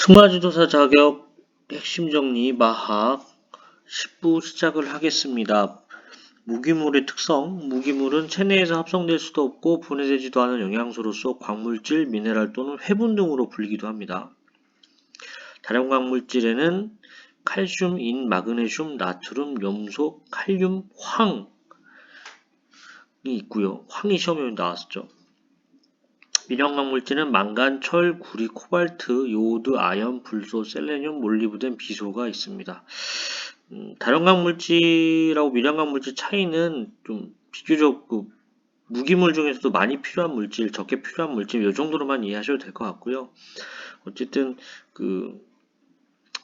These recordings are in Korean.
승마지도사 자격 핵심 정리 마학 10부 시작을 하겠습니다. 무기물의 특성. 무기물은 체내에서 합성될 수도 없고 분해되지도 않은 영양소로서 광물질, 미네랄 또는 회분 등으로 불리기도 합니다. 다른 광물질에는 칼슘, 인, 마그네슘, 나트륨, 염소, 칼륨, 황이 있고요. 황이 시험에 나왔었죠. 미령광물질은 망간, 철, 구리, 코발트, 요오드, 아연, 불소, 셀레늄, 몰리브덴, 비소가 있습니다. 다른 광물질하고 미령광물질 차이는 좀 비교적 무기물 중에서도 많이 필요한 물질, 적게 필요한 물질 이 정도로만 이해하셔도 될 것 같고요. 어쨌든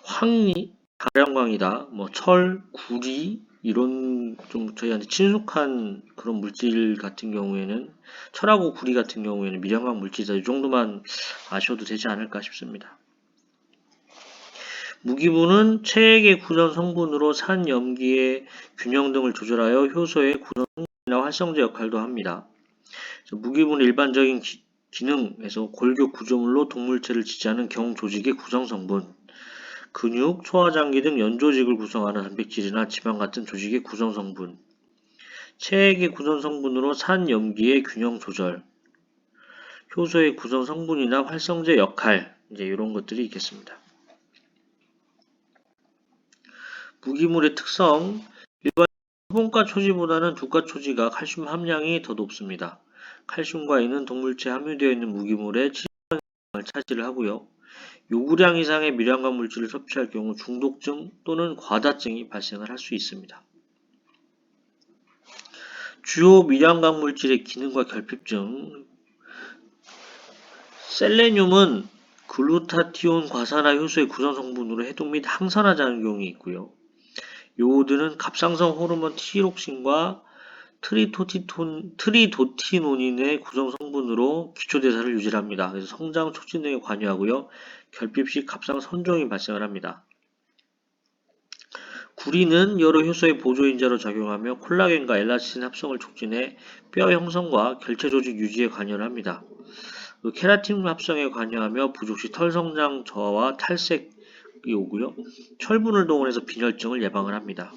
황이 다량광이다, 뭐 철, 구리 이런 좀 저희한테 친숙한 그런 물질 같은 경우에는 철하고 구리 같은 경우에는 미량광 물질이다 이 정도만 아셔도 되지 않을까 싶습니다. 무기물은 체액의 구성 성분으로 산, 염기의 균형 등을 조절하여 효소의 구성 성분이나 활성제 역할도 합니다. 무기물은 일반적인 기능에서 골격 구조물로 동물체를 지지하는 경조직의 구성 성분, 근육, 소화장기 등 연조직을 구성하는 단백질이나 지방 같은 조직의 구성 성분, 체액의 구성 성분으로 산, 염기의 균형 조절, 효소의 구성 성분이나 활성제 역할, 이런 것들이 있겠습니다. 무기물의 특성. 일반 수분가 초지보다는 두가 초지가 칼슘 함량이 더 높습니다. 칼슘과 인은 동물체에 함유되어 있는 무기물의 70%를 차지를 하고요. 요구량 이상의 미량과 물질을 섭취할 경우 중독증 또는 과다증이 발생을 할 수 있습니다. 주요 미량각 물질의 기능과 결핍증. 셀레늄은 글루타티온 과산화 효소의 구성 성분으로 해독 및 항산화 작용이 있고요. 요오드는 갑상선 호르몬 티록신과 트리도티노닌의 구성 성분으로 기초대사를 유지합니다. 그래서 성장 촉진 등에 관여하고요. 결핍 시 갑상 선종이 발생을 합니다. 구리는 여러 효소의 보조인자로 작용하며 콜라겐과 엘라스틴 합성을 촉진해 뼈 형성과 결체 조직 유지에 관여를 합니다. 케라틴 합성에 관여하며 부족 시 털 성장 저하와 탈색이 오고요. 철분을 동원해서 빈혈증을 예방을 합니다.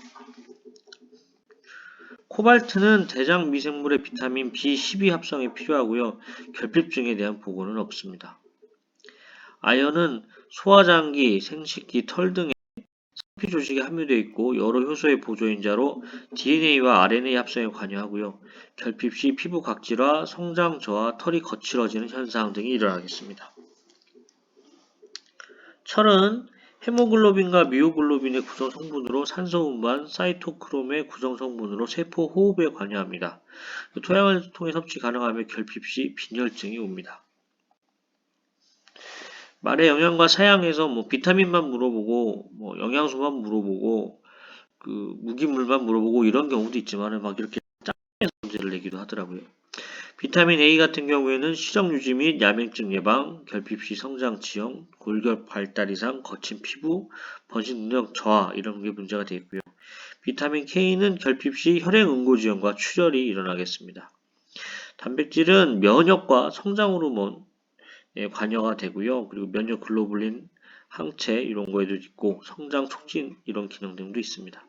코발트는 대장 미생물의 비타민 B12 합성에 필요하고요. 결핍증에 대한 보고는 없습니다. 아연은 소화장기, 생식기, 털 등의 상피 조직에 함유되어 있고 여러 효소의 보조인자로 DNA와 RNA 합성에 관여하고요. 결핍 시 피부 각질화, 성장 저하, 털이 거칠어지는 현상 등이 일어나겠습니다. 철은 헤모글로빈과 미오글로빈의 구성 성분으로 산소 운반, 사이토크롬의 구성 성분으로 세포 호흡에 관여합니다. 토양을 통해 섭취 가능하며 결핍 시 빈혈증이 옵니다. 말의 영양과 사양에서 비타민만 물어보고 영양소만 물어보고 무기물만 물어보고 이런 경우도 있지만 막 이렇게 짱에서 문제를 내기도 하더라고요. 비타민 A 같은 경우에는 시력 유지 및 야맹증 예방, 결핍 시 성장 지형, 골격 발달 이상, 거친 피부, 번식 능력 저하 이런 게 문제가 되겠고요. 비타민 K는 결핍 시 혈액 응고 지연과 출혈이 일어나겠습니다. 단백질은 면역과 성장 호르몬에 관여가 되고요. 그리고 면역 글로불린, 항체 이런 거에도 있고 성장 촉진 이런 기능 등도 있습니다.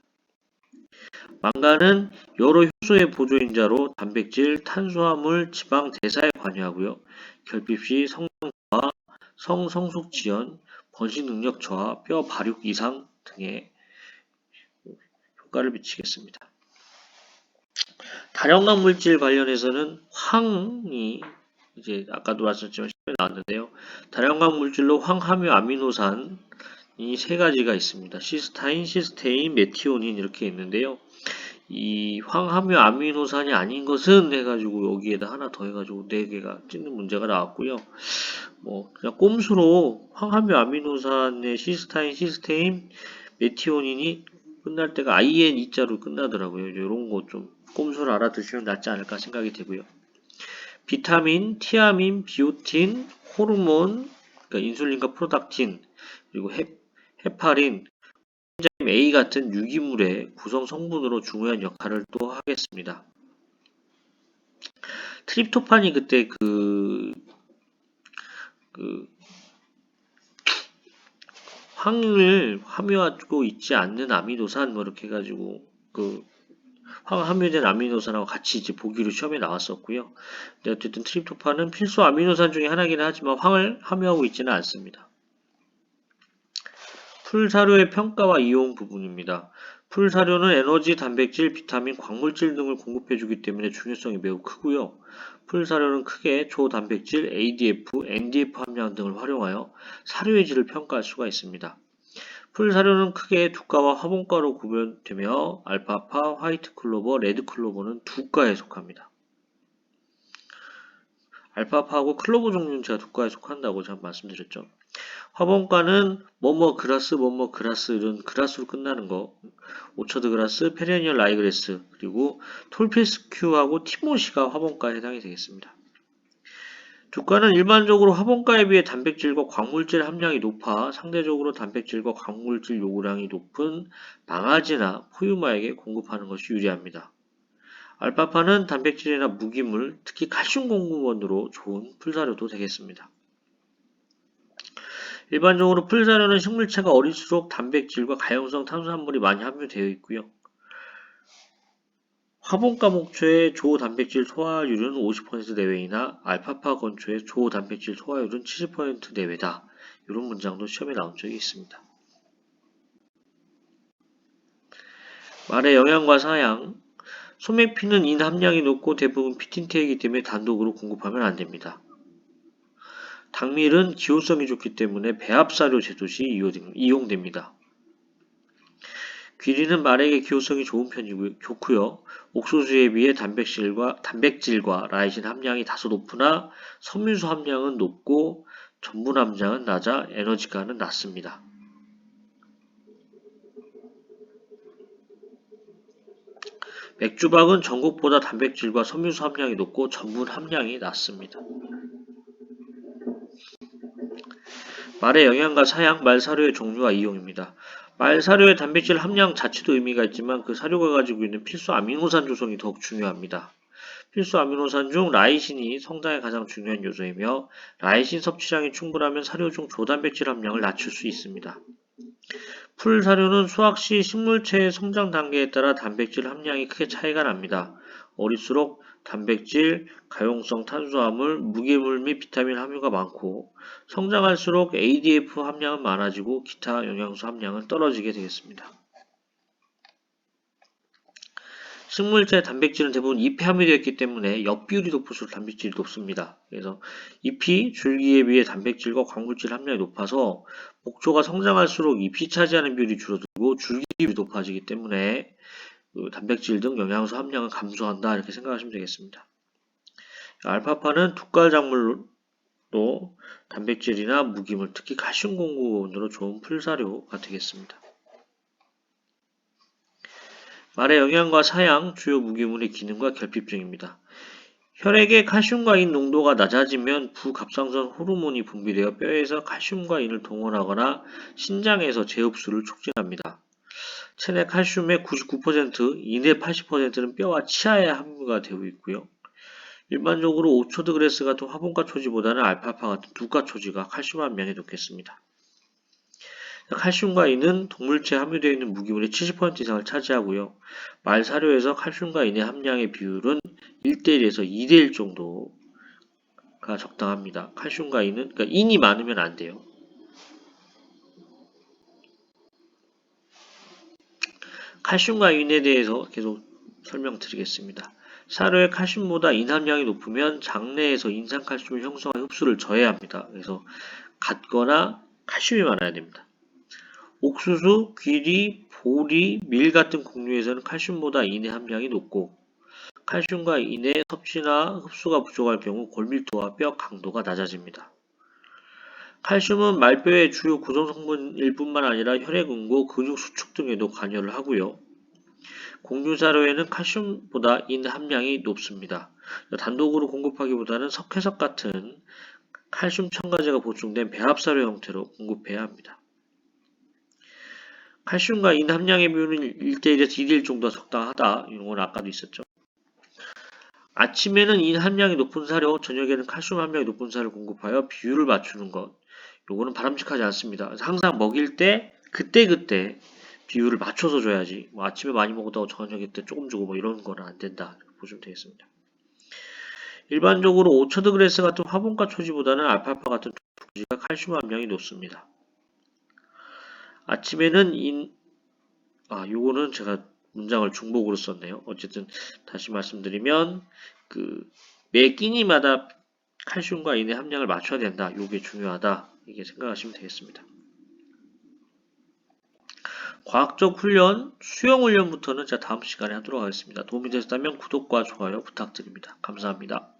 망간은 여러 효소의 보조인자로 단백질, 탄수화물, 지방 대사에 관여하고요. 결핍 시 성장저하, 성성숙 지연, 번식 능력 저하, 뼈 발육 이상 등의 효과를 미치겠습니다. 다량광 물질 관련해서는 황이 아까도 말씀드렸지만 시험에 나왔는데요. 다량광 물질로 황함유 아미노산이 세 가지가 있습니다. 시스타인, 시스테인, 메티오닌 이렇게 있는데요. 이 황함유 아미노산이 아닌 것은 해가지고 여기에다 하나 더 해가지고 4개가 찍는 문제가 나왔고요. 그냥 꼼수로 황함유 아미노산의 시스타인, 시스테인, 메티오닌이 끝날 때가 IN2자로 끝나더라고요. 이런 거 좀 꼼수를 알아두시면 낫지 않을까 생각이 되고요. 비타민, 티아민, 비오틴, 호르몬, 그러니까 인슐린과 프로닥틴, 그리고 헤파린, 엔자임 A 같은 유기물의 구성 성분으로 중요한 역할을 또 하겠습니다. 트립토판이 그때 황을 함유하고 있지 않는 아미노산 뭐 이렇게 해가지고 황 함유된 아미노산하고 같이 이제 보기로 시험에 나왔었고요. 근데 어쨌든 트립토판은 필수 아미노산 중에 하나이긴 하지만 황을 함유하고 있지는 않습니다. 풀사료의 평가와 이용 부분입니다. 풀사료는 에너지, 단백질, 비타민, 광물질 등을 공급해주기 때문에 중요성이 매우 크고요. 풀사료는 크게 조단백질, ADF, NDF 함량 등을 활용하여 사료의 질을 평가할 수가 있습니다. 풀사료는 크게 두가와 화분가로 구별되며 알파파, 화이트 클로버, 레드 클로버는 두가에 속합니다. 알파파하고 클로버 종류는 제가 두가에 속한다고 제가 말씀드렸죠. 화분가는 그라스, 그라스 이런 그라스로 끝나는 거, 오처드 그라스, 페레니얼 라이그레스, 그리고 톨피스큐하고 티모시가 화분가에 해당이 되겠습니다. 두가는 일반적으로 화분가에 비해 단백질과 광물질 함량이 높아 상대적으로 단백질과 광물질 요구량이 높은 방아지나 포유마에게 공급하는 것이 유리합니다. 알파파는 단백질이나 무기물, 특히 칼슘 공급원으로 좋은 풀사료도 되겠습니다. 일반적으로 풀사료는 식물체가 어릴수록 단백질과 가용성 탄수화물이 많이 함유되어 있고요. 화분가 목초의 조단백질 소화율은 50% 내외이나 알파파 건초의 조단백질 소화율은 70% 내외다. 이런 문장도 시험에 나온 적이 있습니다. 말의 영양과 사양. 소맥피는 인 함량이 높고 대부분 피틴태이기 때문에 단독으로 공급하면 안됩니다. 당밀은 기호성이 좋기 때문에 배합사료 제조시 이용됩니다. 귀리는 말에게 기호성이 좋고요. 옥수수에 비해 단백질과 라이신 함량이 다소 높으나 섬유소 함량은 높고 전분 함량은 낮아 에너지가는 낮습니다. 맥주박은 전국보다 단백질과 섬유소 함량이 높고 전분 함량이 낮습니다. 말의 영양과 사양, 말 사료의 종류와 이용입니다. 말 사료의 단백질 함량 자체도 의미가 있지만 그 사료가 가지고 있는 필수 아미노산 조성이 더욱 중요합니다. 필수 아미노산 중 라이신이 성장에 가장 중요한 요소이며 라이신 섭취량이 충분하면 사료 중 조단백질 함량을 낮출 수 있습니다. 풀 사료는 수확 시 식물체의 성장 단계에 따라 단백질 함량이 크게 차이가 납니다. 어릴수록 단백질, 가용성 탄수화물, 무기물 및 비타민 함유가 많고 성장할수록 ADF 함량은 많아지고 기타 영양소 함량은 떨어지게 되겠습니다. 식물체 단백질은 대부분 잎에 함유되어 있기 때문에 엽비율이 높을수록 단백질이 높습니다. 그래서 잎이 줄기에 비해 단백질과 광물질 함량이 높아서 목조가 성장할수록 잎이 차지하는 비율이 줄어들고 줄기 비율이 높아지기 때문에 단백질 등 영양소 함량은 감소한다 이렇게 생각하시면 되겠습니다. 알파파는 두깔 작물로 단백질이나 무기물 특히 칼슘 공급원으로 좋은 풀사료가 되겠습니다. 말의 영양과 사양, 주요 무기물의 기능과 결핍증입니다. 혈액의 칼슘과 인 농도가 낮아지면 부갑상선 호르몬이 분비되어 뼈에서 칼슘과 인을 동원하거나 신장에서 재흡수를 촉진합니다. 체내 칼슘의 99%, 인의 80%는 뼈와 치아에 함유가 되어 있고요. 일반적으로 오초드 그레스 같은 화분가 초지보다는 알파파 같은 두가 초지가 칼슘 함량이 높겠습니다. 칼슘과 인은 동물체에 함유되어 있는 무기물의 70% 이상을 차지하고요. 말 사료에서 칼슘과 인의 함량의 비율은 1대1에서 2대1 정도가 적당합니다. 칼슘과 인은, 그러니까 인이 많으면 안 돼요. 칼슘과 인에 대해서 계속 설명드리겠습니다. 사료의 칼슘보다 인 함량이 높으면 장내에서 인산칼슘을 형성한 흡수를 저해야 합니다. 그래서 같거나 칼슘이 많아야 됩니다. 옥수수, 귀리, 보리, 밀 같은 곡류에서는 칼슘보다 인의 함량이 높고 칼슘과 인의 섭취나 흡수가 부족할 경우 골밀도와 뼈 강도가 낮아집니다. 칼슘은 말뼈의 주요 구성성분일 뿐만 아니라 혈액 응고, 근육 수축 등에도 관여를 하고요. 곡류사료에는 칼슘보다 인 함량이 높습니다. 단독으로 공급하기보다는 석회석 같은 칼슘 첨가제가 보충된 배합사료 형태로 공급해야 합니다. 칼슘과 인 함량의 비율은 1대1에서 2대1 정도가 적당하다. 이런 건 아까도 있었죠. 아침에는 인 함량이 높은 사료, 저녁에는 칼슘 함량이 높은 사료를 공급하여 비율을 맞추는 것. 요거는 바람직하지 않습니다. 그래서 항상 먹일 때 그때그때 비율을 맞춰서 줘야지 뭐 아침에 많이 먹었다고 저녁에 때 조금 주고 뭐 이런 거는 안 된다 보시면 되겠습니다. 일반적으로 오처드그레스 같은 화분과 초지보다는 알파파 같은 두지가 칼슘 함량이 높습니다. 아침에는 요거는 제가 문장을 중복으로 썼네요. 어쨌든 다시 말씀드리면 매 끼니마다 칼슘과 인의 함량을 맞춰야 된다. 요게 중요하다. 이게 생각하시면 되겠습니다. 과학적 훈련, 수영 훈련부터는 제가 다음 시간에 하도록 하겠습니다. 도움이 되셨다면 구독과 좋아요 부탁드립니다. 감사합니다.